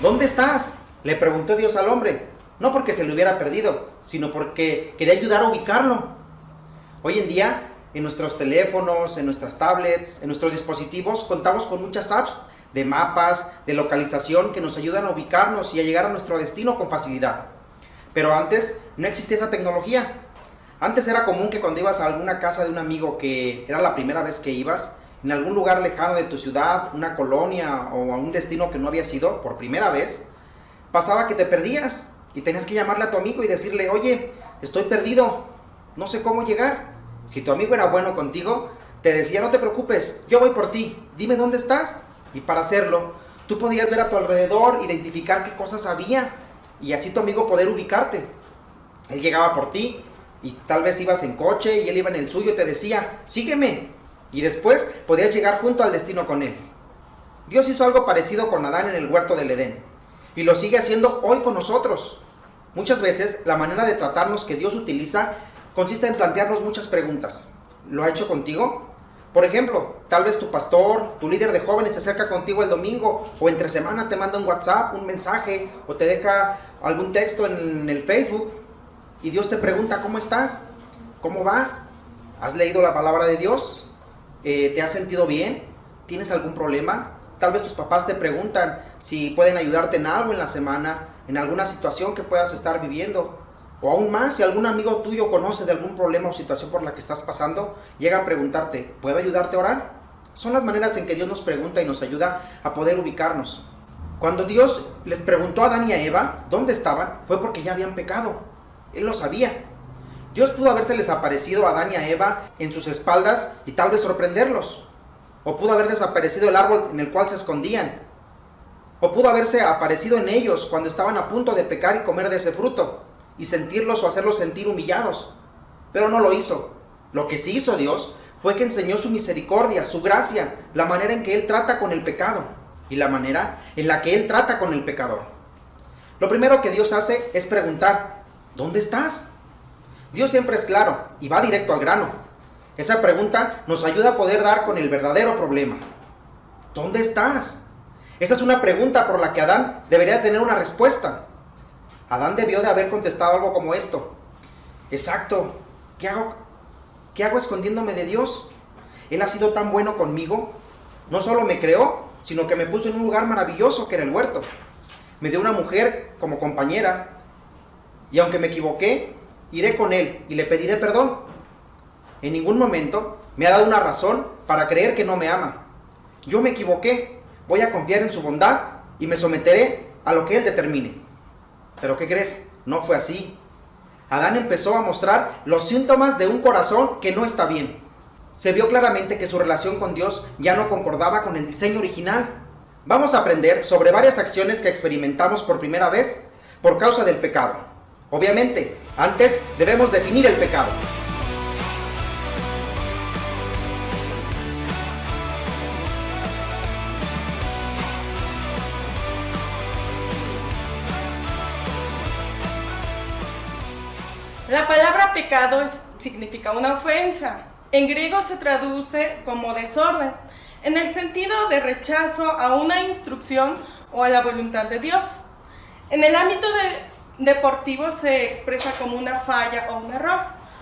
¿Dónde estás?, le preguntó Dios al hombre, no porque se le hubiera perdido, sino porque quería ayudar a ubicarlo. Hoy en día, en nuestros teléfonos, en nuestras tablets, en nuestros dispositivos, contamos con muchas apps de mapas, de localización que nos ayudan a ubicarnos y a llegar a nuestro destino con facilidad. Pero antes no existía esa tecnología. Antes era común que cuando ibas a alguna casa de un amigo que era la primera vez que ibas, en algún lugar lejano de tu ciudad, una colonia o a un destino que no habías ido por primera vez, pasaba que te perdías y tenías que llamarle a tu amigo y decirle, oye, estoy perdido, no sé cómo llegar. Si tu amigo era bueno contigo, te decía, no te preocupes, yo voy por ti, dime dónde estás. Y para hacerlo, tú podías ver a tu alrededor, identificar qué cosas había y así tu amigo poder ubicarte. Él llegaba por ti y tal vez ibas en coche y él iba en el suyo y te decía, sígueme. Y después podías llegar junto al destino con él. Dios hizo algo parecido con Adán en el huerto del Edén y lo sigue haciendo hoy con nosotros. Muchas veces la manera de tratarnos que Dios utiliza consiste en plantearnos muchas preguntas. ¿Lo ha hecho contigo? Por ejemplo, tal vez tu pastor, tu líder de jóvenes se acerca contigo el domingo o entre semana te manda un WhatsApp, un mensaje o te deja algún texto en el Facebook y Dios te pregunta, ¿cómo estás? ¿Cómo vas? ¿Has leído la palabra de Dios? ¿Te has sentido bien? ¿Tienes algún problema? Tal vez tus papás te preguntan si pueden ayudarte en algo en la semana, en alguna situación que puedas estar viviendo. O aún más, si algún amigo tuyo conoce de algún problema o situación por la que estás pasando, llega a preguntarte, ¿puedo ayudarte a orar? Son las maneras en que Dios nos pregunta y nos ayuda a poder ubicarnos. Cuando Dios les preguntó a Adán y a Eva dónde estaban, fue porque ya habían pecado. Él lo sabía. Dios pudo habérseles aparecido a Adán y a Eva en sus espaldas y tal vez sorprenderlos. O pudo haber desaparecido el árbol en el cual se escondían. O pudo haberse aparecido en ellos cuando estaban a punto de pecar y comer de ese fruto, y sentirlos o hacerlos sentir humillados. Pero no lo hizo. Lo que sí hizo Dios fue que enseñó su misericordia, su gracia, la manera en que Él trata con el pecado y la manera en la que Él trata con el pecador. Lo primero que Dios hace es preguntar, ¿dónde estás? Dios siempre es claro y va directo al grano. Esa pregunta nos ayuda a poder dar con el verdadero problema. ¿Dónde estás? Esa es una pregunta por la que Adán debería tener una respuesta. Adán debió de haber contestado algo como esto. Exacto, ¿qué hago escondiéndome de Dios? Él ha sido tan bueno conmigo. No solo me creó, sino que me puso en un lugar maravilloso que era el huerto. Me dio una mujer como compañera. Y aunque me equivoqué, iré con Él y le pediré perdón. En ningún momento me ha dado una razón para creer que no me ama. Yo me equivoqué, voy a confiar en su bondad y me someteré a lo que Él determine. ¿Pero qué crees? No fue así. Adán empezó a mostrar los síntomas de un corazón que no está bien. Se vio claramente que su relación con Dios ya no concordaba con el diseño original. Vamos a aprender sobre varias acciones que experimentamos por primera vez por causa del pecado. Obviamente, antes debemos definir el pecado. La palabra pecado significa una ofensa. En griego se traduce como desorden, en el sentido de rechazo a una instrucción o a la voluntad de Dios. En el ámbito deportivo se expresa como una falla o un error.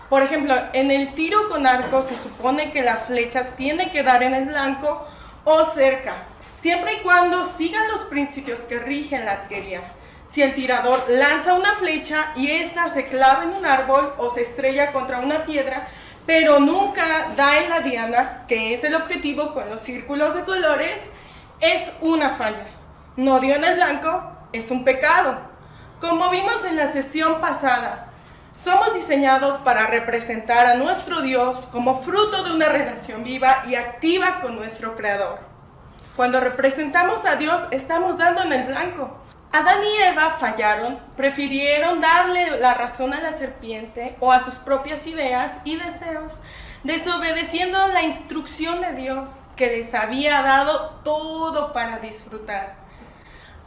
Por ejemplo, en el tiro con arco se supone que la flecha tiene que dar en el blanco o cerca, siempre y cuando sigan los principios que rigen la arquería. Si el tirador lanza una flecha y ésta se clava en un árbol o se estrella contra una piedra, pero nunca da en la diana, que es el objetivo con los círculos de colores, es una falla. No dio en el blanco, es un pecado. Como vimos en la sesión pasada, somos diseñados para representar a nuestro Dios como fruto de una relación viva y activa con nuestro Creador. Cuando representamos a Dios, estamos dando en el blanco. Adán y Eva fallaron, prefirieron darle la razón a la serpiente o a sus propias ideas y deseos, desobedeciendo la instrucción de Dios que les había dado todo para disfrutar.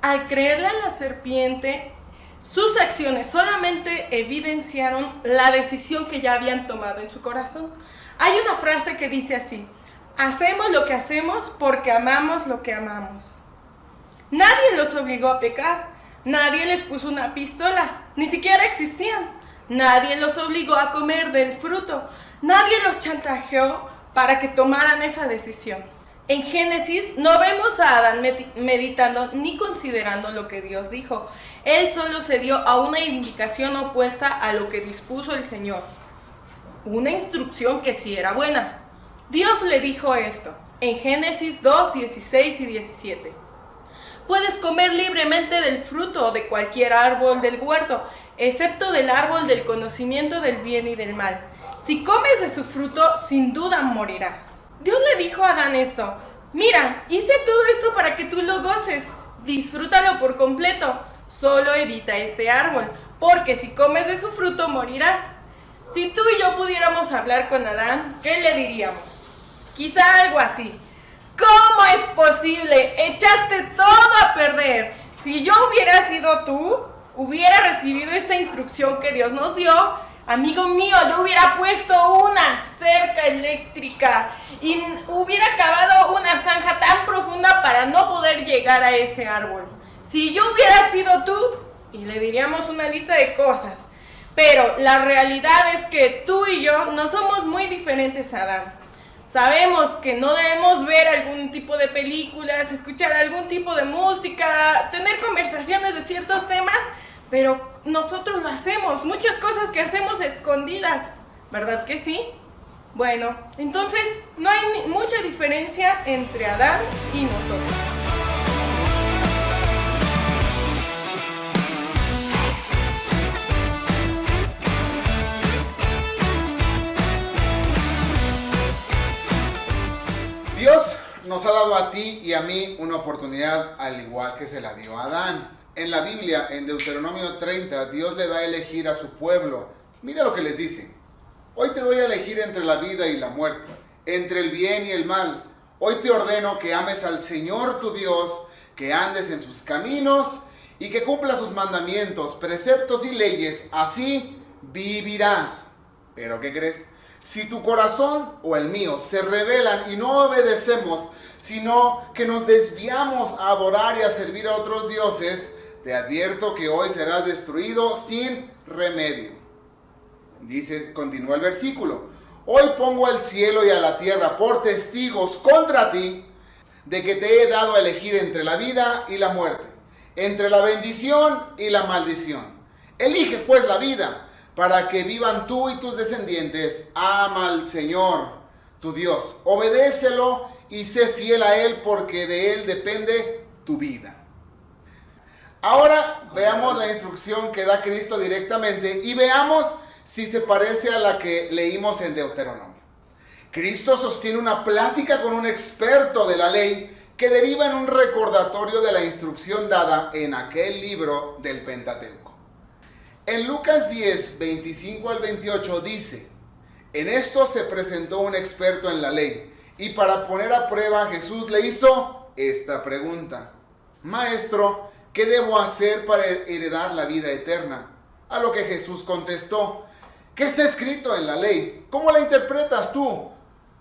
Al creerle a la serpiente, sus acciones solamente evidenciaron la decisión que ya habían tomado en su corazón. Hay una frase que dice así: hacemos lo que hacemos porque amamos lo que amamos. Nadie los obligó a pecar. Nadie les puso una pistola. Ni siquiera existían. Nadie los obligó a comer del fruto. Nadie los chantajeó para que tomaran esa decisión. En Génesis no vemos a Adán meditando ni considerando lo que Dios dijo. Él solo se dio a una indicación opuesta a lo que dispuso el Señor. Una instrucción que sí era buena. Dios le dijo esto en Génesis 2, 16 y 17. Puedes comer libremente del fruto de cualquier árbol del huerto, excepto del árbol del conocimiento del bien y del mal. Si comes de su fruto, sin duda morirás. Dios le dijo a Adán esto: mira, hice todo esto para que tú lo goces. Disfrútalo por completo. Solo evita este árbol, porque si comes de su fruto morirás. Si tú y yo pudiéramos hablar con Adán, ¿qué le diríamos? Quizá algo así: ¿cómo es posible? Echaste todo a perder. Si yo hubiera sido tú, hubiera recibido esta instrucción que Dios nos dio, amigo mío, yo hubiera puesto una cerca eléctrica y hubiera cavado una zanja tan profunda para no poder llegar a ese árbol. Si yo hubiera sido tú, y le diríamos una lista de cosas. Pero la realidad es que tú y yo no somos muy diferentes a Adán. Sabemos que no debemos ver algún tipo de películas, escuchar algún tipo de música, tener conversaciones de ciertos temas, pero nosotros lo hacemos. Muchas cosas que hacemos escondidas, ¿verdad que sí? Bueno, entonces no hay mucha diferencia entre Adán y nosotros. Dios nos ha dado a ti y a mí una oportunidad al igual que se la dio a Adán. En la Biblia, en Deuteronomio 30, Dios le da a elegir a su pueblo. Mira lo que les dice: hoy te doy a elegir entre la vida y la muerte, entre el bien y el mal. Hoy te ordeno que ames al Señor tu Dios, que andes en sus caminos y que cumplas sus mandamientos, preceptos y leyes. Así vivirás. ¿Pero qué crees? Si tu corazón o el mío se rebelan y no obedecemos, sino que nos desviamos a adorar y a servir a otros dioses, te advierto que hoy serás destruido sin remedio. Dice, continúa el versículo: hoy pongo al cielo y a la tierra por testigos contra ti, de que te he dado a elegir entre la vida y la muerte, entre la bendición y la maldición. Elige pues la vida, para que vivan tú y tus descendientes. Ama al Señor, tu Dios. Obedécelo y sé fiel a Él, porque de Él depende tu vida. Ahora veamos la instrucción que da Cristo directamente y veamos si se parece a la que leímos en Deuteronomio. Cristo sostiene una plática con un experto de la ley que deriva en un recordatorio de la instrucción dada en aquel libro del Pentateuco. En Lucas 10, 25 al 28 dice: en esto se presentó un experto en la ley, y para poner a prueba a Jesús le hizo esta pregunta: Maestro, ¿qué debo hacer para heredar la vida eterna? A lo que Jesús contestó: ¿qué está escrito en la ley? ¿Cómo la interpretas tú?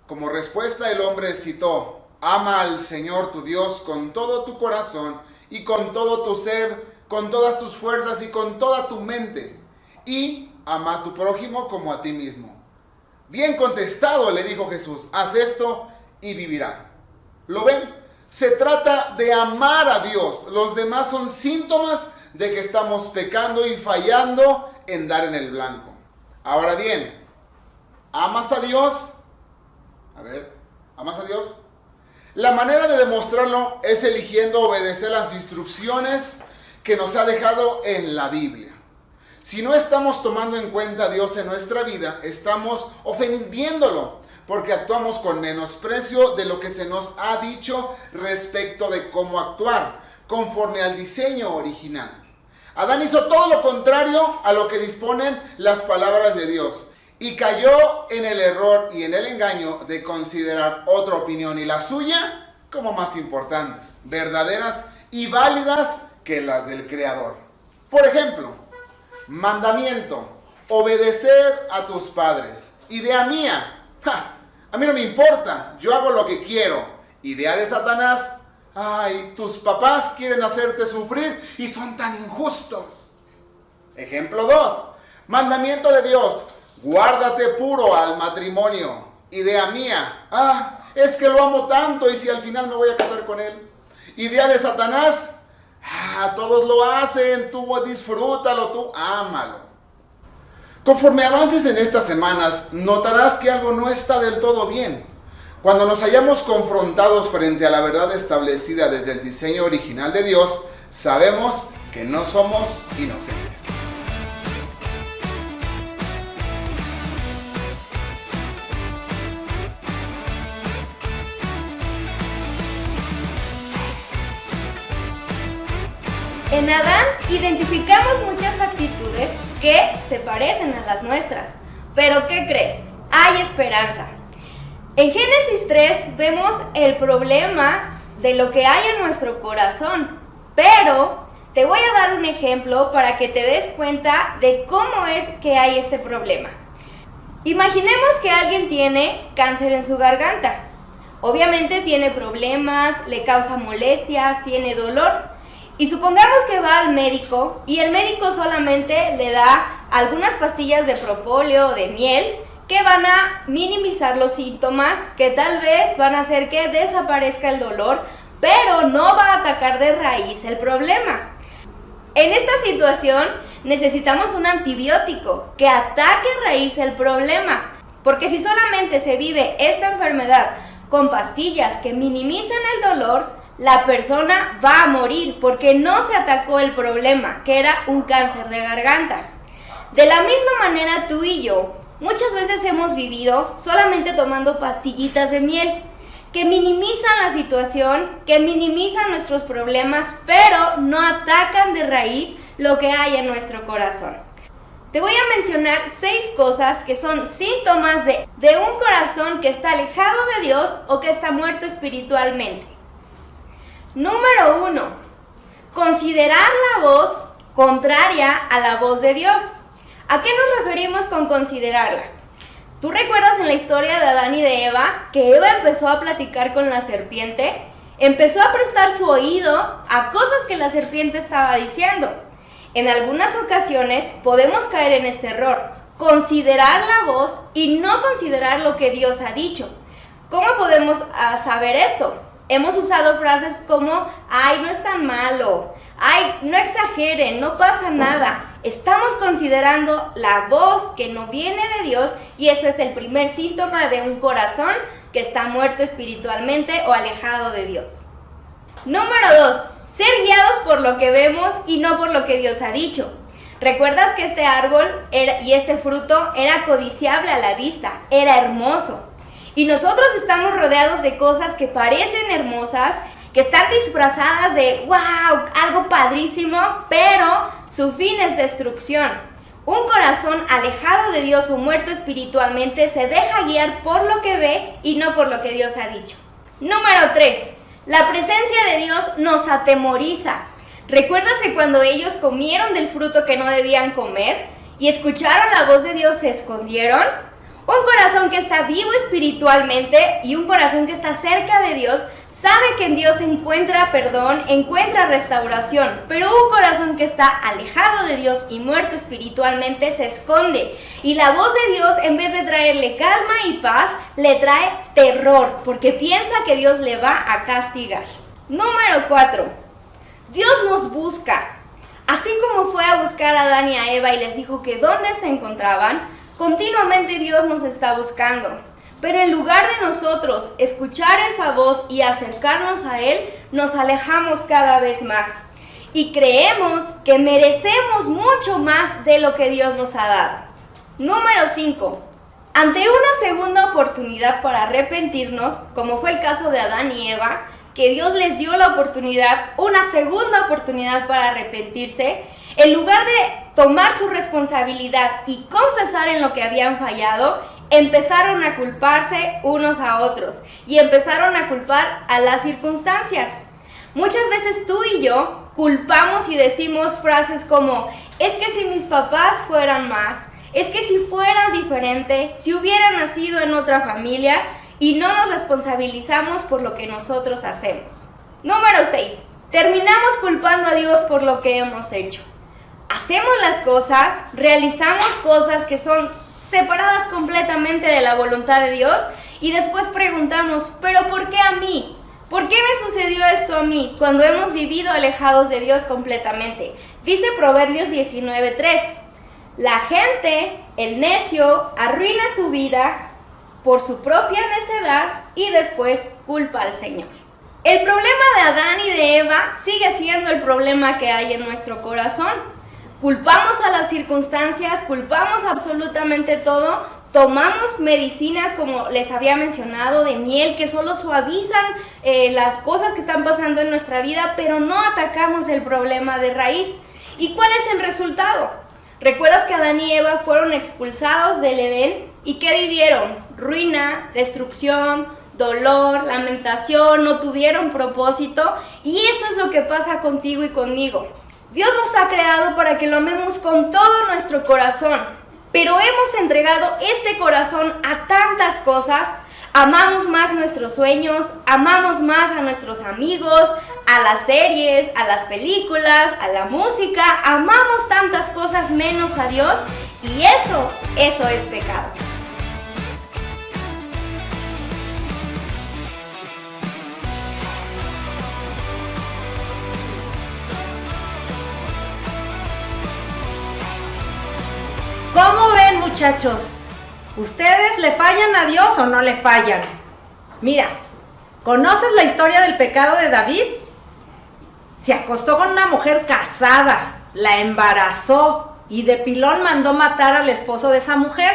Como respuesta el hombre citó: ama al Señor tu Dios con todo tu corazón y con todo tu ser, con todas tus fuerzas y con toda tu mente, y ama a tu prójimo como a ti mismo. Bien contestado, le dijo Jesús, haz esto y vivirá. ¿Lo ven? Se trata de amar a Dios. Los demás son síntomas de que estamos pecando y fallando en dar en el blanco. Ahora bien, ¿amas a Dios? A ver, ¿amas a Dios? La manera de demostrarlo es eligiendo obedecer las instrucciones que nos ha dejado en la Biblia. Si no estamos tomando en cuenta a Dios en nuestra vida, estamos ofendiéndolo, porque actuamos con menosprecio de lo que se nos ha dicho respecto de cómo actuar, conforme al diseño original. Adán hizo todo lo contrario a lo que disponen las palabras de Dios, y cayó en el error y en el engaño de considerar otra opinión y la suya como más importantes, verdaderas y válidas que las del Creador. Por ejemplo, mandamiento: obedecer a tus padres. Idea mía: a mí no me importa, yo hago lo que quiero. Idea de Satanás: Ay, tus papás quieren hacerte sufrir y son tan injustos. Ejemplo 2. Mandamiento de Dios. Guárdate puro al matrimonio. Idea mía. Es que lo amo tanto y si al final me voy a casar con él. Idea de Satanás. Todos lo hacen, tú disfrútalo, tú ámalo. Conforme avances en estas semanas, notarás que algo no está del todo bien. Cuando nos hayamos confrontados frente a la verdad establecida desde el diseño original de Dios, sabemos que no somos inocentes. En Adán identificamos muchas actitudes que se parecen a las nuestras. Pero ¿qué crees? Hay esperanza. En Génesis 3 vemos el problema de lo que hay en nuestro corazón. Pero te voy a dar un ejemplo para que te des cuenta de cómo es que hay este problema. Imaginemos que alguien tiene cáncer en su garganta. Obviamente tiene problemas, le causa molestias, tiene dolor. Y supongamos que va al médico y el médico solamente le da algunas pastillas de propóleo o de miel que van a minimizar los síntomas, que tal vez van a hacer que desaparezca el dolor, pero no va a atacar de raíz el problema. En esta situación necesitamos un antibiótico que ataque de raíz el problema, porque si solamente se vive esta enfermedad con pastillas que minimicen el dolor, la persona va a morir porque no se atacó el problema, que era un cáncer de garganta. De la misma manera tú y yo, muchas veces hemos vivido solamente tomando pastillitas de miel, que minimizan la situación, que minimizan nuestros problemas, pero no atacan de raíz lo que hay en nuestro corazón. Te voy a mencionar 6 cosas que son síntomas de un corazón que está alejado de Dios o que está muerto espiritualmente. Número 1. Considerar la voz contraria a la voz de Dios. ¿A qué nos referimos con considerarla? ¿Tú recuerdas en la historia de Adán y de Eva que Eva empezó a platicar con la serpiente? Empezó a prestar su oído a cosas que la serpiente estaba diciendo. En algunas ocasiones podemos caer en este error, considerar la voz y no considerar lo que Dios ha dicho. ¿Cómo podemos saber esto? Hemos usado frases como, ay, no es tan malo, ay, no exageren, no pasa nada. Estamos considerando la voz que no viene de Dios y eso es el primer síntoma de un corazón que está muerto espiritualmente o alejado de Dios. Número 2. Ser guiados por lo que vemos y no por lo que Dios ha dicho. ¿Recuerdas que este árbol y este fruto era codiciable a la vista? Era hermoso. Y nosotros estamos rodeados de cosas que parecen hermosas, que están disfrazadas de wow, algo padrísimo, pero su fin es destrucción. Un corazón alejado de Dios o muerto espiritualmente se deja guiar por lo que ve y no por lo que Dios ha dicho. Número 3. La presencia de Dios nos atemoriza. ¿Recuerdas que cuando ellos comieron del fruto que no debían comer y escucharon la voz de Dios se escondieron? Un corazón que está vivo espiritualmente y un corazón que está cerca de Dios sabe que en Dios encuentra perdón, encuentra restauración, pero un corazón que está alejado de Dios y muerto espiritualmente se esconde. Y la voz de Dios, en vez de traerle calma y paz, le trae terror, porque piensa que Dios le va a castigar. Número 4. Dios nos busca. Así como fue a buscar a Adán y a Eva y les dijo que dónde se encontraban, continuamente Dios nos está buscando. Pero en lugar de nosotros escuchar esa voz y acercarnos a Él, nos alejamos cada vez más. Y creemos que merecemos mucho más de lo que Dios nos ha dado. Número 5. Ante una segunda oportunidad para arrepentirnos, como fue el caso de Adán y Eva, que Dios les dio la oportunidad, una segunda oportunidad para arrepentirse, en lugar de tomar su responsabilidad y confesar en lo que habían fallado, empezaron a culparse unos a otros y empezaron a culpar a las circunstancias. Muchas veces tú y yo culpamos y decimos frases como, es que si mis papás fueran más, es que si fuera diferente, si hubiera nacido en otra familia, y no nos responsabilizamos por lo que nosotros hacemos. Número 6. Terminamos culpando a Dios por lo que hemos hecho. Hacemos las cosas, realizamos cosas que son separadas completamente de la voluntad de Dios y después preguntamos, ¿pero por qué a mí? ¿Por qué me sucedió esto a mí cuando hemos vivido alejados de Dios completamente? Dice Proverbios 19:3, la gente, el necio, arruina su vida por su propia necedad y después culpa al Señor. El problema de Adán y de Eva sigue siendo el problema que hay en nuestro corazón. Culpamos a las circunstancias, culpamos absolutamente todo, tomamos medicinas, como les había mencionado, de miel, que solo suavizan las cosas que están pasando en nuestra vida, pero no atacamos el problema de raíz. ¿Y cuál es el resultado? ¿Recuerdas que Adán y Eva fueron expulsados del Edén? ¿Y qué vivieron? Ruina, destrucción, dolor, lamentación, no tuvieron propósito. Y eso es lo que pasa contigo y conmigo. Dios nos ha creado para que lo amemos con todo nuestro corazón, pero hemos entregado este corazón a tantas cosas. Amamos más nuestros sueños, amamos más a nuestros amigos, a las series, a las películas, a la música. Amamos tantas cosas menos a Dios y eso es pecado. ¿Cómo ven, muchachos? ¿Ustedes le fallan a Dios o no le fallan? Mira, ¿conoces la historia del pecado de David? Se acostó con una mujer casada, la embarazó y de pilón mandó matar al esposo de esa mujer.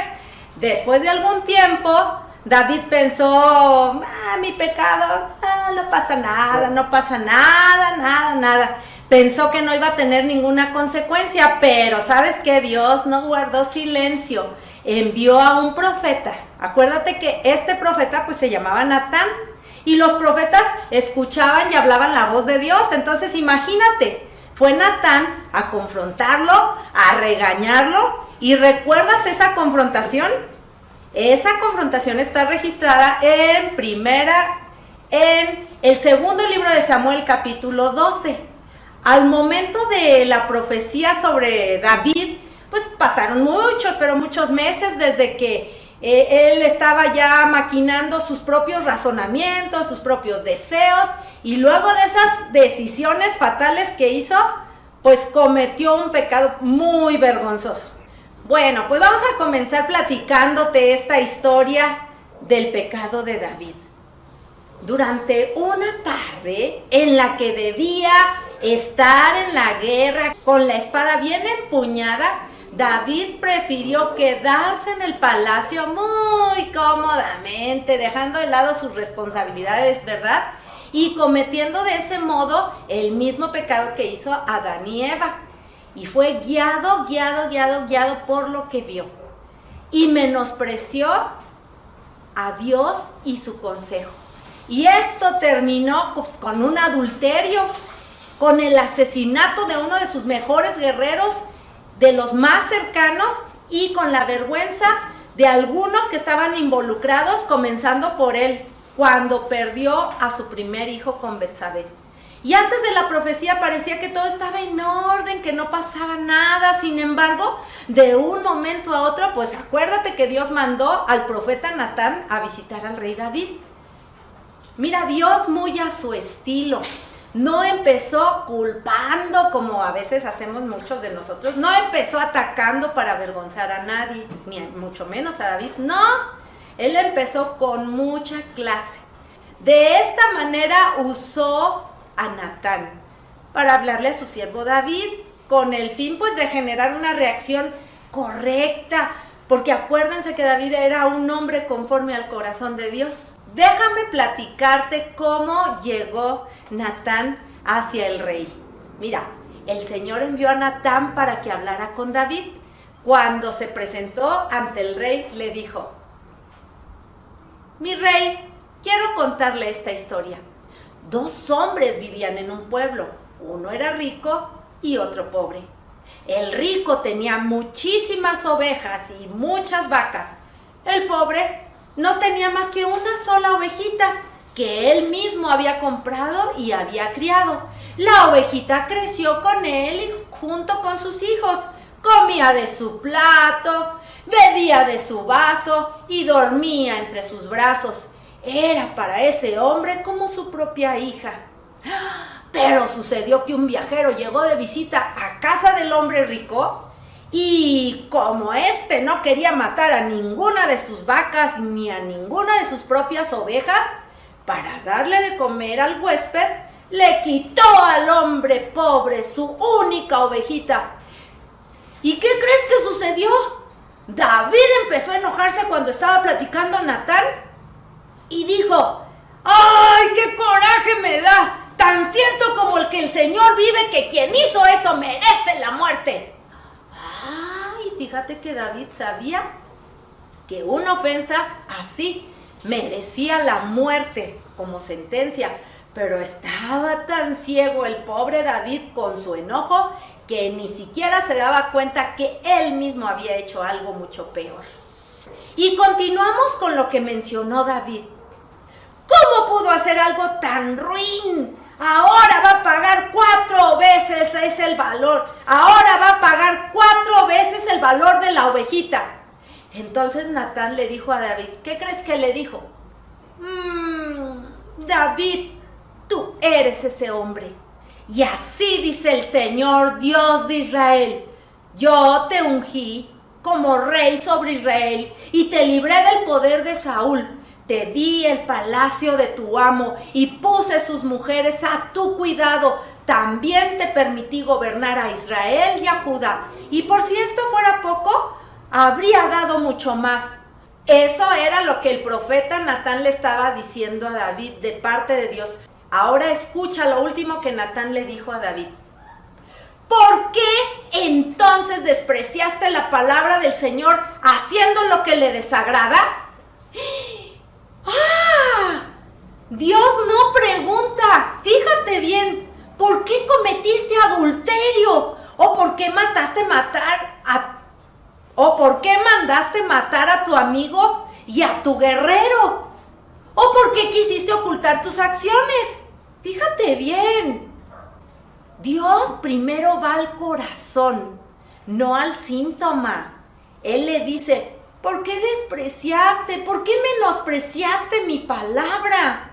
Después de algún tiempo, David pensó, mi pecado, no pasa nada, nada. Pensó que no iba a tener ninguna consecuencia, pero ¿sabes qué? Dios no guardó silencio. Envió a un profeta. Acuérdate que este profeta pues se llamaba Natán. Y los profetas escuchaban y hablaban la voz de Dios. Entonces imagínate, fue Natán a confrontarlo, a regañarlo. ¿Y recuerdas esa confrontación? Esa confrontación está registrada en el segundo libro de Samuel, capítulo 12. Al momento de la profecía sobre David, pues pasaron muchos meses desde que él estaba ya maquinando sus propios razonamientos, sus propios deseos, y luego de esas decisiones fatales que hizo, pues cometió un pecado muy vergonzoso. Bueno, pues vamos a comenzar platicándote esta historia del pecado de David. Durante una tarde en la que debía estar en la guerra con la espada bien empuñada, David prefirió quedarse en el palacio muy cómodamente, dejando de lado sus responsabilidades, ¿verdad? Y cometiendo de ese modo el mismo pecado que hizo Adán y Eva. Y fue guiado por lo que vio. Y menospreció a Dios y su consejo. Y esto terminó pues, con un adulterio, con el asesinato de uno de sus mejores guerreros, de los más cercanos, y con la vergüenza de algunos que estaban involucrados, comenzando por él, cuando perdió a su primer hijo con Betsabé. Y antes de la profecía parecía que todo estaba en orden, que no pasaba nada. Sin embargo, de un momento a otro, pues acuérdate que Dios mandó al profeta Natán a visitar al rey David. Mira, Dios muy a su estilo. No empezó culpando como a veces hacemos muchos de nosotros. No empezó atacando para avergonzar a nadie, ni mucho menos a David. No, él empezó con mucha clase. De esta manera usó a Natán para hablarle a su siervo David, con el fin pues de generar una reacción correcta, porque acuérdense que David era un hombre conforme al corazón de Dios. Déjame platicarte cómo llegó Natán hacia el rey. Mira, el Señor envió a Natán para que hablara con David. Cuando se presentó ante el rey, le dijo: mi rey, quiero contarle esta historia. 2 hombres vivían en un pueblo. Uno era rico y otro pobre. El rico tenía muchísimas ovejas y muchas vacas. El pobre no tenía más que una sola ovejita que él mismo había comprado y había criado. La ovejita creció con él y junto con sus hijos. Comía de su plato, bebía de su vaso y dormía entre sus brazos. Era para ese hombre como su propia hija. Pero sucedió que un viajero llegó de visita a casa del hombre rico y como éste no quería matar a ninguna de sus vacas ni a ninguna de sus propias ovejas, para darle de comer al huésped, le quitó al hombre pobre su única ovejita. ¿Y qué crees que sucedió? David empezó a enojarse cuando estaba platicando Natán y dijo: ¡ay, qué coraje me da! Tan cierto como el que el Señor vive, que quien hizo eso merece la muerte. Ay, fíjate que David sabía que una ofensa así merecía la muerte como sentencia, pero estaba tan ciego el pobre David con su enojo que ni siquiera se daba cuenta que él mismo había hecho algo mucho peor. Y continuamos con lo que mencionó David. ¿Cómo pudo hacer algo tan ruin? Ahora va a pagar 4 veces es el valor. Ahora va a pagar 4 veces el valor de la ovejita. Entonces Natán le dijo a David, ¿qué crees que le dijo? David, tú eres ese hombre. Y así dice el Señor Dios de Israel: yo te ungí como rey sobre Israel y te libré del poder de Saúl. Te di el palacio de tu amo y puse sus mujeres a tu cuidado. También te permití gobernar a Israel y a Judá. Y por si esto fuera poco, habría dado mucho más. Eso era lo que el profeta Natán le estaba diciendo a David de parte de Dios. Ahora escucha lo último que Natán le dijo a David. ¿Por qué entonces despreciaste la palabra del Señor haciendo lo que le desagrada? ¡Ah! Dios no pregunta, fíjate bien, ¿por qué cometiste adulterio? ¿O por qué mandaste matar a tu amigo y a tu guerrero? ¿O por qué quisiste ocultar tus acciones? Fíjate bien. Dios primero va al corazón, no al síntoma. Él le dice: ¿por qué despreciaste? ¿Por qué menospreciaste mi palabra?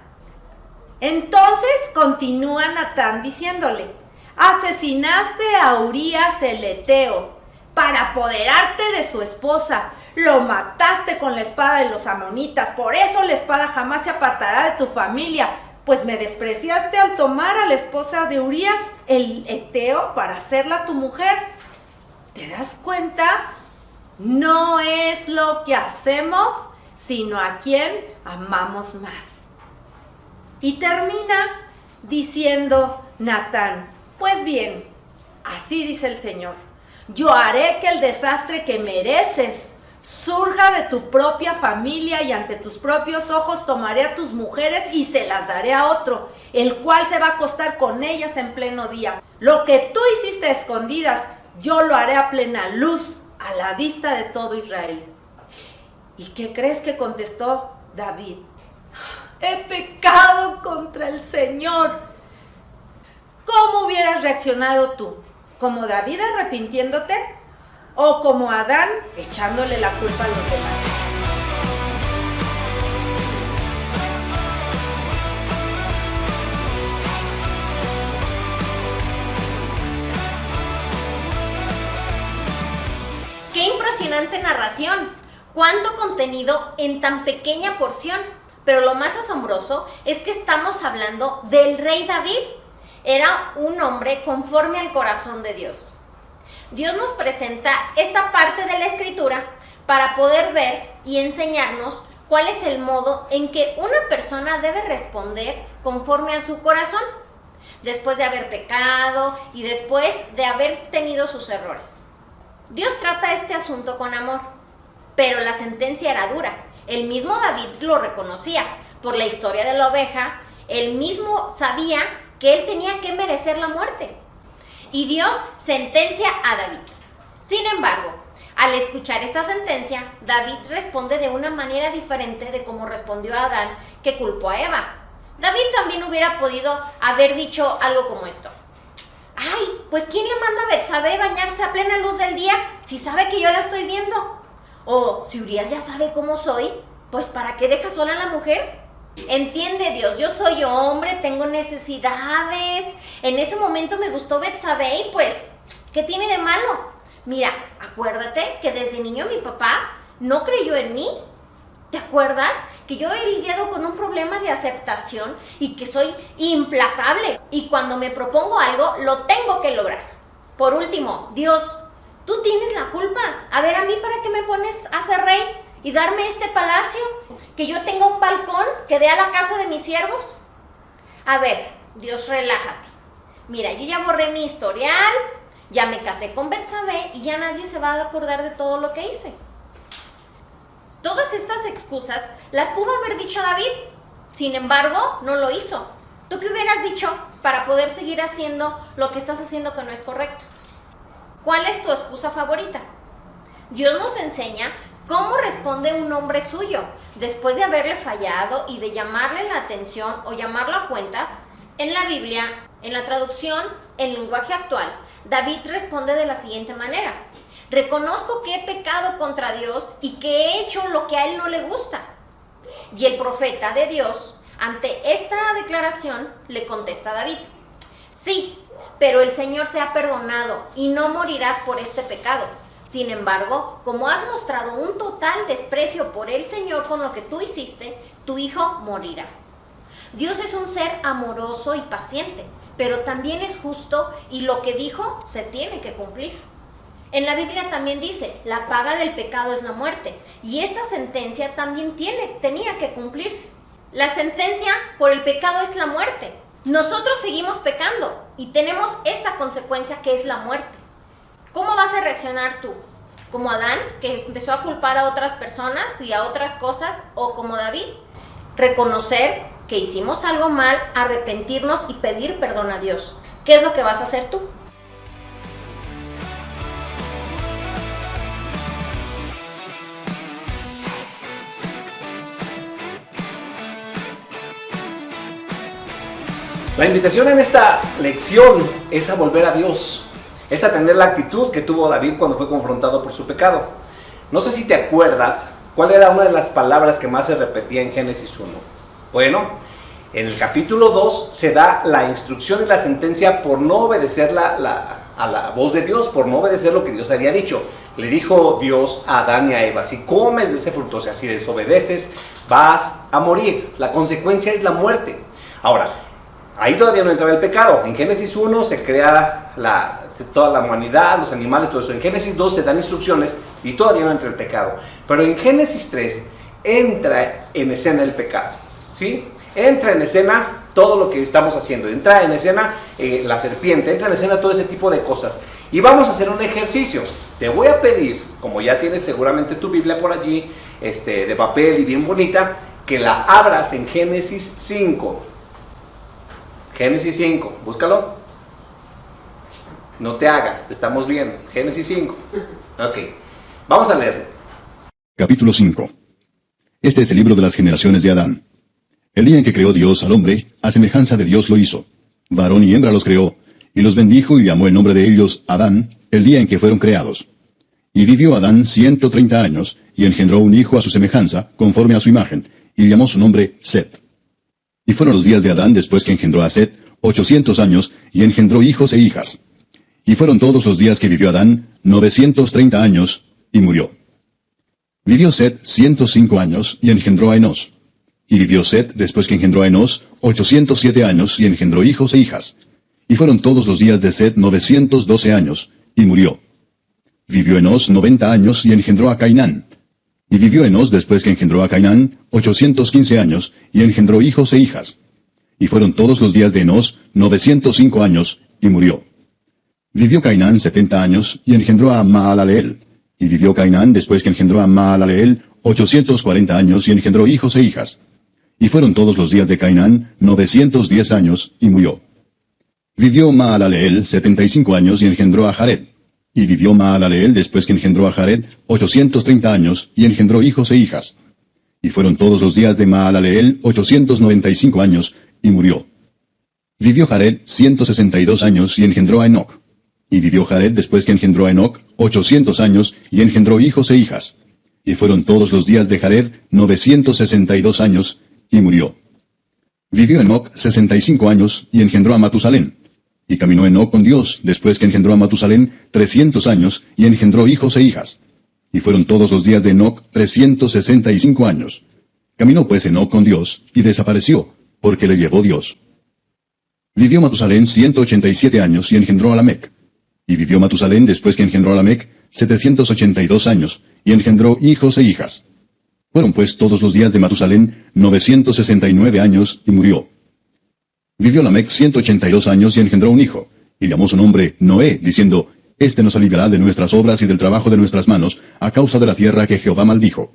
Entonces continúa Natán diciéndole: asesinaste a Urías el heteo para apoderarte de su esposa. Lo mataste con la espada de los amonitas. Por eso la espada jamás se apartará de tu familia. Pues me despreciaste al tomar a la esposa de Urías el heteo para hacerla tu mujer. ¿Te das cuenta? No es lo que hacemos, sino a quien amamos más. Y termina diciendo Natán: pues bien, así dice el Señor, yo haré que el desastre que mereces surja de tu propia familia y ante tus propios ojos tomaré a tus mujeres y se las daré a otro, el cual se va a acostar con ellas en pleno día. Lo que tú hiciste a escondidas, yo lo haré a plena luz, a la vista de todo Israel. ¿Y qué crees que contestó David? He pecado contra el Señor. ¿Cómo hubieras reaccionado tú? ¿Como David arrepintiéndote? ¿O como Adán echándole la culpa a los demás? ¡Qué impresionante narración! ¡Cuánto contenido en tan pequeña porción! Pero lo más asombroso es que estamos hablando del rey David. Era un hombre conforme al corazón de Dios. Dios nos presenta esta parte de la Escritura para poder ver y enseñarnos cuál es el modo en que una persona debe responder conforme a su corazón, después de haber pecado y después de haber tenido sus errores. Dios trata este asunto con amor, pero la sentencia era dura. El mismo David lo reconocía. Por la historia de la oveja, él mismo sabía que él tenía que merecer la muerte. Y Dios sentencia a David. Sin embargo, al escuchar esta sentencia, David responde de una manera diferente de cómo respondió a Adán, que culpó a Eva. David también hubiera podido haber dicho algo como esto. Ay, pues ¿quién le manda a Betsabé bañarse a plena luz del día si sabe que yo la estoy viendo? O si Urías ya sabe cómo soy, pues ¿para qué deja sola a la mujer? Entiende, Dios, yo soy hombre, tengo necesidades. En ese momento me gustó Betsabé y pues, ¿qué tiene de malo? Mira, acuérdate que desde niño mi papá no creyó en mí. ¿Te acuerdas? Que yo he lidiado con un problema de aceptación y que soy implacable. Y cuando me propongo algo, lo tengo que lograr. Por último, Dios, tú tienes la culpa. A ver, a mí, ¿para qué me pones a ser rey y darme este palacio? Que yo tenga un balcón que dé a la casa de mis siervos. A ver, Dios, relájate. Mira, yo ya borré mi historial, ya me casé con Betsabé y ya nadie se va a acordar de todo lo que hice. Todas estas excusas las pudo haber dicho David, sin embargo, no lo hizo. ¿Tú qué hubieras dicho para poder seguir haciendo lo que estás haciendo que no es correcto? ¿Cuál es tu excusa favorita? Dios nos enseña cómo responde un hombre suyo después de haberle fallado y de llamarle la atención o llamarlo a cuentas. En la Biblia, en la traducción en lenguaje actual, David responde de la siguiente manera: reconozco que he pecado contra Dios y que he hecho lo que a él no le gusta. Y el profeta de Dios, ante esta declaración, le contesta a David: sí, pero el Señor te ha perdonado y no morirás por este pecado. Sin embargo, como has mostrado un total desprecio por el Señor con lo que tú hiciste, tu hijo morirá. Dios es un ser amoroso y paciente, pero también es justo y lo que dijo se tiene que cumplir. En la Biblia también dice, la paga del pecado es la muerte, y esta sentencia también tenía que cumplirse. La sentencia por el pecado es la muerte. Nosotros seguimos pecando y tenemos esta consecuencia que es la muerte. ¿Cómo vas a reaccionar tú? ¿Como Adán, que empezó a culpar a otras personas y a otras cosas, o como David? Reconocer que hicimos algo mal, arrepentirnos y pedir perdón a Dios. ¿Qué es lo que vas a hacer tú? La invitación en esta lección es a volver a Dios, es a tener la actitud que tuvo David cuando fue confrontado por su pecado. No sé si te acuerdas cuál era una de las palabras que más se repetía en Génesis 1. Bueno, en el capítulo 2 se da la instrucción y la sentencia por no obedecer a la voz de Dios, por no obedecer lo que Dios había dicho. Le dijo Dios a Adán y a Eva: si comes de ese fruto, o sea, si desobedeces, vas a morir. La consecuencia es la muerte. Ahora, ahí todavía no entraba el pecado. En Génesis 1 se crea toda la humanidad, los animales, todo eso. En Génesis 2 se dan instrucciones y todavía no entra el pecado. Pero en Génesis 3 entra en escena el pecado, ¿sí? Entra en escena todo lo que estamos haciendo. Entra en escena la serpiente, entra en escena todo ese tipo de cosas. Y vamos a hacer un ejercicio. Te voy a pedir, como ya tienes seguramente tu Biblia por allí, de papel y bien bonita, que la abras en Génesis 5. Génesis 5, búscalo. No te hagas, te estamos viendo. Génesis 5. Ok, vamos a leerlo. Capítulo 5. Este es el libro de las generaciones de Adán. El día en que creó Dios al hombre, a semejanza de Dios lo hizo. Varón y hembra los creó, y los bendijo y llamó el nombre de ellos Adán, el día en que fueron creados. Y vivió Adán 130 años, y engendró un hijo a su semejanza, conforme a su imagen, y llamó su nombre Set. Y fueron los días de Adán después que engendró a Set, 800 años, y engendró hijos e hijas. Y fueron todos los días que vivió Adán, 930 años, y murió. Vivió Set 105 años, y engendró a Enós. Y vivió Set después que engendró a Enós, 807 años, y engendró hijos e hijas. Y fueron todos los días de Set 912 años, y murió. Vivió Enós 90 años, y engendró a Cainán. Y vivió Enós después que engendró a Cainán, 815 años, y engendró hijos e hijas. Y fueron todos los días de Enós 905 años, y murió. Vivió Cainán 70 años, y engendró a Mahalaleel. Y vivió Cainán después que engendró a Mahalaleel 840 años, y engendró hijos e hijas. Y fueron todos los días de Cainán 910 años, y murió. Vivió Mahalaleel 75 años, y engendró a Jared. Y vivió Mahalaleel después que engendró a Jared 830 años, y engendró hijos e hijas. Y fueron todos los días de Maalaleel 895 años, y murió. Vivió Jared 162 años, y engendró a Enoc. Y vivió Jared después que engendró a Enoc 800 años, y engendró hijos e hijas. Y fueron todos los días de Jared 962 años, y murió. Vivió Enoc 65 años, y engendró a Matusalén. Y caminó Enoc con Dios, después que engendró a Matusalén 300 años, y engendró hijos e hijas. Y fueron todos los días de Enoc 365 años. Caminó pues Enoc con Dios, y desapareció, porque le llevó Dios. Vivió Matusalén 187 años, y engendró a Lamec. Y vivió Matusalén después que engendró a Lamec 782 años, y engendró hijos e hijas. Fueron pues todos los días de Matusalén 969 años, y murió. Vivió Lamec 182 años, y engendró un hijo, y llamó su nombre Noé, diciendo, Este nos aliviará de nuestras obras y del trabajo de nuestras manos, a causa de la tierra que Jehová maldijo.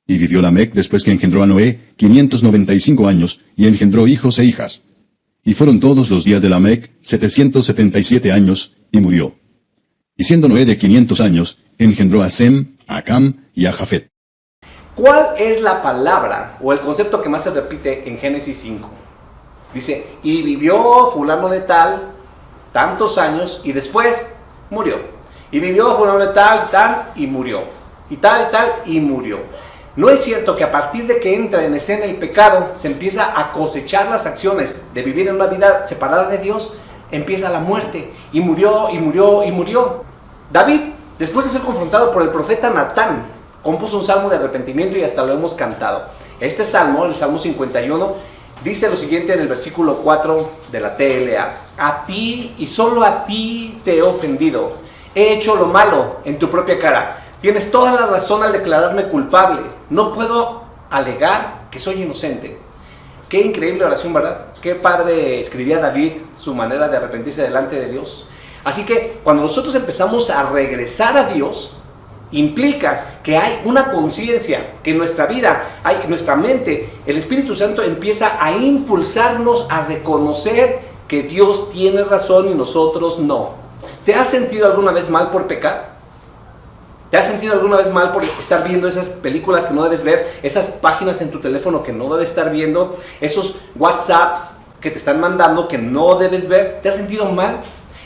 Y vivió Lamec después que engendró a Noé 595 años, y engendró hijos e hijas. Y fueron todos los días de Lamec 777 años, y murió. Y siendo Noé de 500 años, engendró a Sem, a Cam y a Jafet. ¿Cuál es la palabra o el concepto que más se repite en Génesis 5? Dice, y vivió fulano de tal, tantos años, y después murió. Y vivió fulano de tal, y murió. Y tal, y murió. ¿No es cierto que a partir de que entra en escena el pecado, se empieza a cosechar las acciones de vivir en una vida separada de Dios? Empieza la muerte, y murió, y murió, y murió. David, después de ser confrontado por el profeta Natán, compuso un salmo de arrepentimiento y hasta lo hemos cantado. Este salmo, el Salmo 51, dice lo siguiente en el versículo 4 de la TLA. A ti y solo a ti te he ofendido. He hecho lo malo en tu propia cara. Tienes toda la razón al declararme culpable. No puedo alegar que soy inocente. Qué increíble oración, ¿verdad? Qué padre escribía David su manera de arrepentirse delante de Dios. Así que cuando nosotros empezamos a regresar a Dios, implica que hay una conciencia, que en nuestra vida, en nuestra mente, el Espíritu Santo empieza a impulsarnos a reconocer que Dios tiene razón y nosotros no. ¿Te has sentido alguna vez mal por pecar? ¿Te has sentido alguna vez mal por estar viendo esas películas que no debes ver, esas páginas en tu teléfono que no debes estar viendo, esos WhatsApps que te están mandando que no debes ver? ¿Te has sentido mal?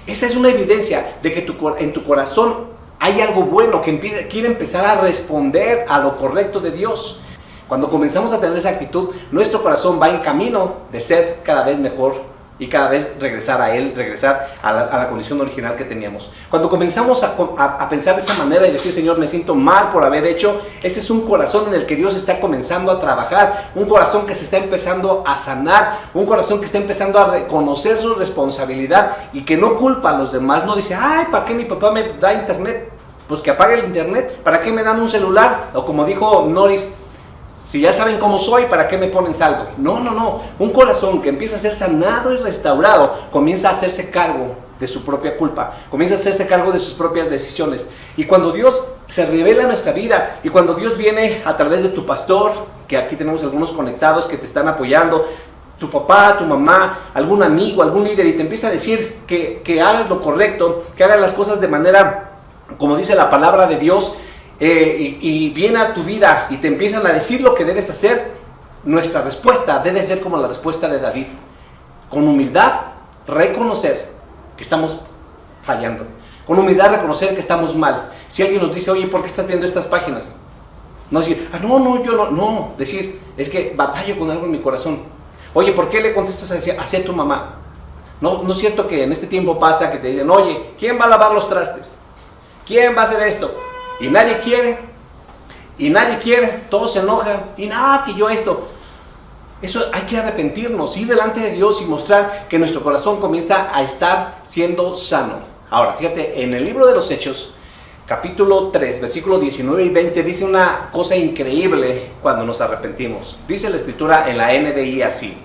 Esa es una evidencia de que en tu corazón hay algo bueno que quiere empezar a responder a lo correcto de Dios. Cuando comenzamos a tener esa actitud, nuestro corazón va en camino de ser cada vez mejor y cada vez regresar a Él, regresar a la condición original que teníamos. Cuando comenzamos a pensar de esa manera y decir, Señor, me siento mal por haber hecho, ese es un corazón en el que Dios está comenzando a trabajar, un corazón que se está empezando a sanar, un corazón que está empezando a reconocer su responsabilidad y que no culpa a los demás, no dice, ay, ¿para qué mi papá me da internet? Pues que apague el internet. ¿Para qué me dan un celular? O como dijo Norris, si ya saben cómo soy, ¿para qué me ponen saldo? No. Un corazón que empieza a ser sanado y restaurado comienza a hacerse cargo de su propia culpa, comienza a hacerse cargo de sus propias decisiones. Y cuando Dios se revela en nuestra vida y cuando Dios viene a través de tu pastor, que aquí tenemos algunos conectados que te están apoyando, tu papá, tu mamá, algún amigo, algún líder, y te empieza a decir que hagas lo correcto, que hagas las cosas de manera, como dice la palabra de Dios, y viene a tu vida y te empiezan a decir lo que debes hacer, nuestra respuesta debe ser como la respuesta de David, con humildad reconocer que estamos fallando, con humildad reconocer que estamos mal. Si alguien nos dice, oye, ¿por qué estás viendo estas páginas? No decir, no, decir, es que batallo con algo en mi corazón. Oye, ¿por qué le contestas hacia tu mamá? No es cierto que en este tiempo pasa que te dicen, oye, ¿quién va a lavar los trastes? ¿Quién va a hacer esto? Y nadie quiere, todos se enojan, y nada, que yo esto. Eso hay que arrepentirnos, ir delante de Dios y mostrar que nuestro corazón comienza a estar siendo sano. Ahora, fíjate, en el libro de los Hechos, capítulo 3, versículos 19 y 20, dice una cosa increíble cuando nos arrepentimos. Dice la escritura en la NBI así: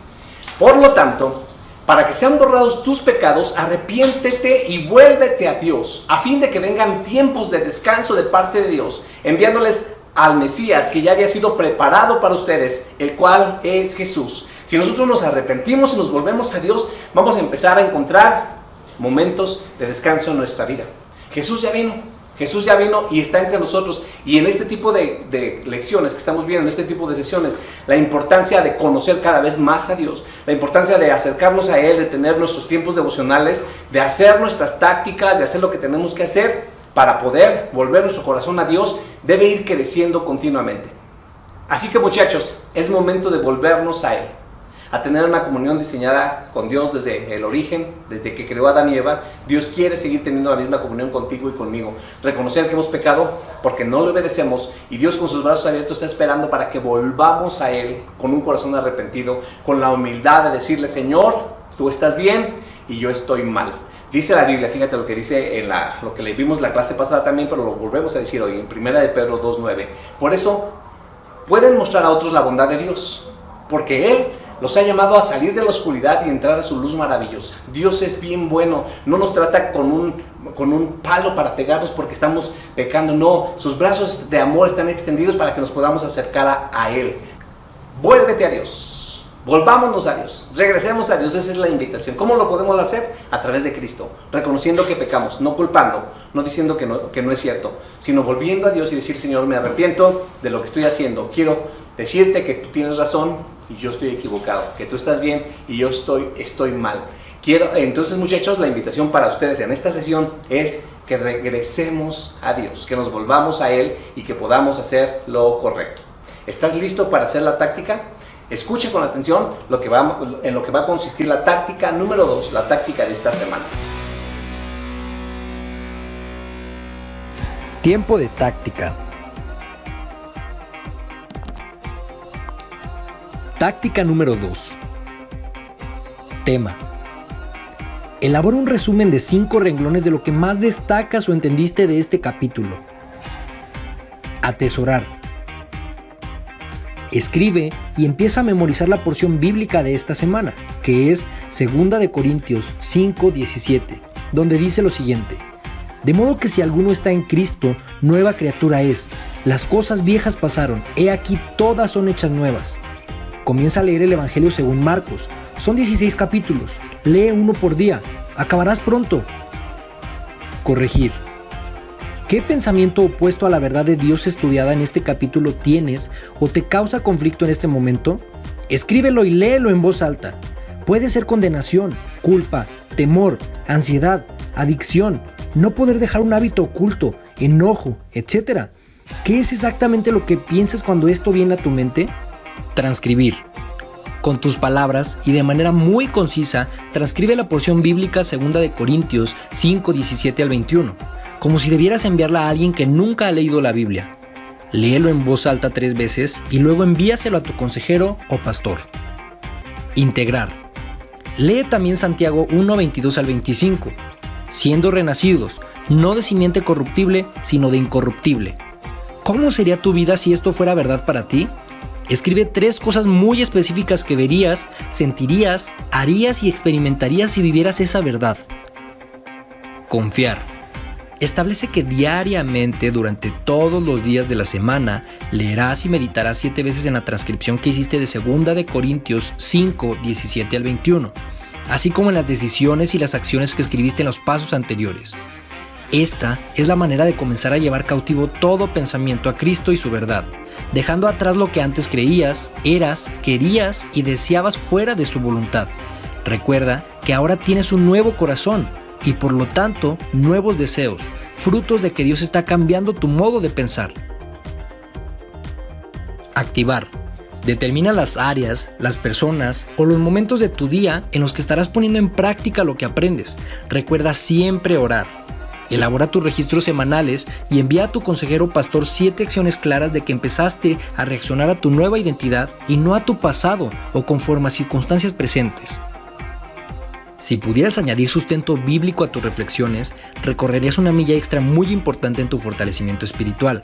por lo tanto, para que sean borrados tus pecados, arrepiéntete y vuélvete a Dios, a fin de que vengan tiempos de descanso de parte de Dios, enviándoles al Mesías que ya había sido preparado para ustedes, el cual es Jesús. Si nosotros nos arrepentimos y nos volvemos a Dios, vamos a empezar a encontrar momentos de descanso en nuestra vida. Jesús ya vino, Jesús ya vino y está entre nosotros. Y en este tipo de lecciones que estamos viendo, en este tipo de sesiones, la importancia de conocer cada vez más a Dios, la importancia de acercarnos a Él, de tener nuestros tiempos devocionales, de hacer nuestras tácticas, de hacer lo que tenemos que hacer para poder volver nuestro corazón a Dios, debe ir creciendo continuamente. Así que, muchachos, es momento de volvernos a Él, a tener una comunión diseñada con Dios desde el origen, desde que creó a Adán y Eva. Dios quiere seguir teniendo la misma comunión contigo y conmigo. Reconocer que hemos pecado porque no le obedecemos, y Dios con sus brazos abiertos está esperando para que volvamos a Él con un corazón arrepentido, con la humildad de decirle: Señor, tú estás bien y yo estoy mal. Dice la Biblia, fíjate lo que dice lo que le vimos la clase pasada también, pero lo volvemos a decir hoy, en 1 de Pedro 2:9. Por eso pueden mostrar a otros la bondad de Dios, porque Él los ha llamado a salir de la oscuridad y entrar a su luz maravillosa. Dios es bien bueno, no nos trata con un palo para pegarnos porque estamos pecando, no, sus brazos de amor están extendidos para que nos podamos acercar a Él. Vuélvete a Dios, volvámonos a Dios, regresemos a Dios, esa es la invitación. ¿Cómo lo podemos hacer? A través de Cristo, reconociendo que pecamos, no culpando, no diciendo que no es cierto, sino volviendo a Dios y decir: Señor, me arrepiento de lo que estoy haciendo, quiero decirte que tú tienes razón y yo estoy equivocado, que tú estás bien y yo estoy mal. Entonces, muchachos, la invitación para ustedes en esta sesión es que regresemos a Dios, que nos volvamos a Él y que podamos hacer lo correcto. ¿Estás listo para hacer la táctica? Escucha con atención en lo que va a consistir la táctica número 2, la táctica de esta semana. Tiempo de táctica. Táctica número 2. Tema. Elabora un resumen de 5 renglones de lo que más destacas o entendiste de este capítulo. Atesorar. Escribe y empieza a memorizar la porción bíblica de esta semana, que es 2 de Corintios 5:17, donde dice lo siguiente: de modo que si alguno está en Cristo, nueva criatura es. Las cosas viejas pasaron, he aquí todas son hechas nuevas. Comienza a leer el Evangelio según Marcos. Son 16 capítulos. Lee uno por día. Acabarás pronto. Corregir. ¿Qué pensamiento opuesto a la verdad de Dios estudiada en este capítulo tienes o te causa conflicto en este momento? Escríbelo y léelo en voz alta. Puede ser condenación, culpa, temor, ansiedad, adicción, no poder dejar un hábito oculto, enojo, etc. ¿Qué es exactamente lo que piensas cuando esto viene a tu mente? Transcribir. Con tus palabras y de manera muy concisa, transcribe la porción bíblica 2 de Corintios 5:17 al 21, como si debieras enviarla a alguien que nunca ha leído la Biblia. Léelo en voz alta 3 veces y luego envíaselo a tu consejero o pastor. Integrar. Lee también Santiago 1:22 al 25. Siendo renacidos, no de simiente corruptible, sino de incorruptible. ¿Cómo sería tu vida si esto fuera verdad para ti? Escribe 3 cosas muy específicas que verías, sentirías, harías y experimentarías si vivieras esa verdad. Confiar. Establece que diariamente, durante todos los días de la semana, leerás y meditarás 7 veces en la transcripción que hiciste de 2 de Corintios 5:17 al 21, así como en las decisiones y las acciones que escribiste en los pasos anteriores. Esta es la manera de comenzar a llevar cautivo todo pensamiento a Cristo y su verdad, dejando atrás lo que antes creías, eras, querías y deseabas fuera de su voluntad. Recuerda que ahora tienes un nuevo corazón y por lo tanto nuevos deseos, frutos de que Dios está cambiando tu modo de pensar. Activar. Determina las áreas, las personas o los momentos de tu día en los que estarás poniendo en práctica lo que aprendes. Recuerda siempre orar. Elabora tus registros semanales y envía a tu consejero pastor 7 acciones claras de que empezaste a reaccionar a tu nueva identidad y no a tu pasado o conforme a circunstancias presentes. Si pudieras añadir sustento bíblico a tus reflexiones, recorrerías una milla extra muy importante en tu fortalecimiento espiritual.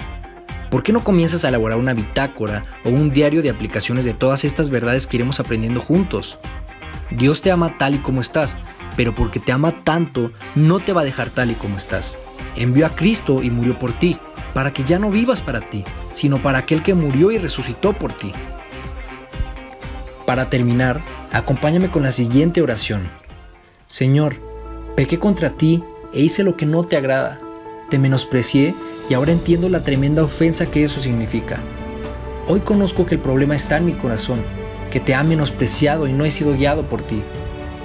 ¿Por qué no comienzas a elaborar una bitácora o un diario de aplicaciones de todas estas verdades que iremos aprendiendo juntos? Dios te ama tal y como estás, pero porque te ama tanto, no te va a dejar tal y como estás. Envió a Cristo y murió por ti, para que ya no vivas para ti, sino para aquel que murió y resucitó por ti. Para terminar, acompáñame con la siguiente oración. Señor, pequé contra ti e hice lo que no te agrada. te menosprecié y ahora entiendo la tremenda ofensa que eso significa. Hoy conozco que el problema está en mi corazón, que te ha menospreciado y no he sido guiado por ti.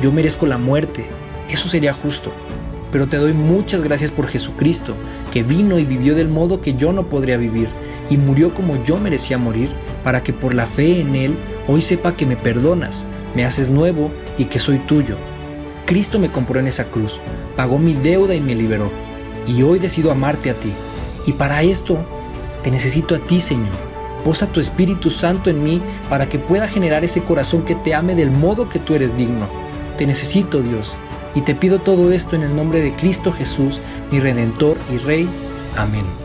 Yo merezco la muerte, eso sería justo. Pero te doy muchas gracias por Jesucristo, que vino y vivió del modo que yo no podría vivir, y murió como yo merecía morir, para que por la fe en Él hoy sepa que me perdonas, me haces nuevo y que soy tuyo. Cristo me compró en esa cruz, pagó mi deuda y me liberó, y hoy decido amarte a ti. Y para esto te necesito a ti, Señor. Posa tu Espíritu Santo en mí para que pueda generar ese corazón que te ame del modo que tú eres digno. Te necesito, Dios, y te pido todo esto en el nombre de Cristo Jesús, mi Redentor y Rey. Amén.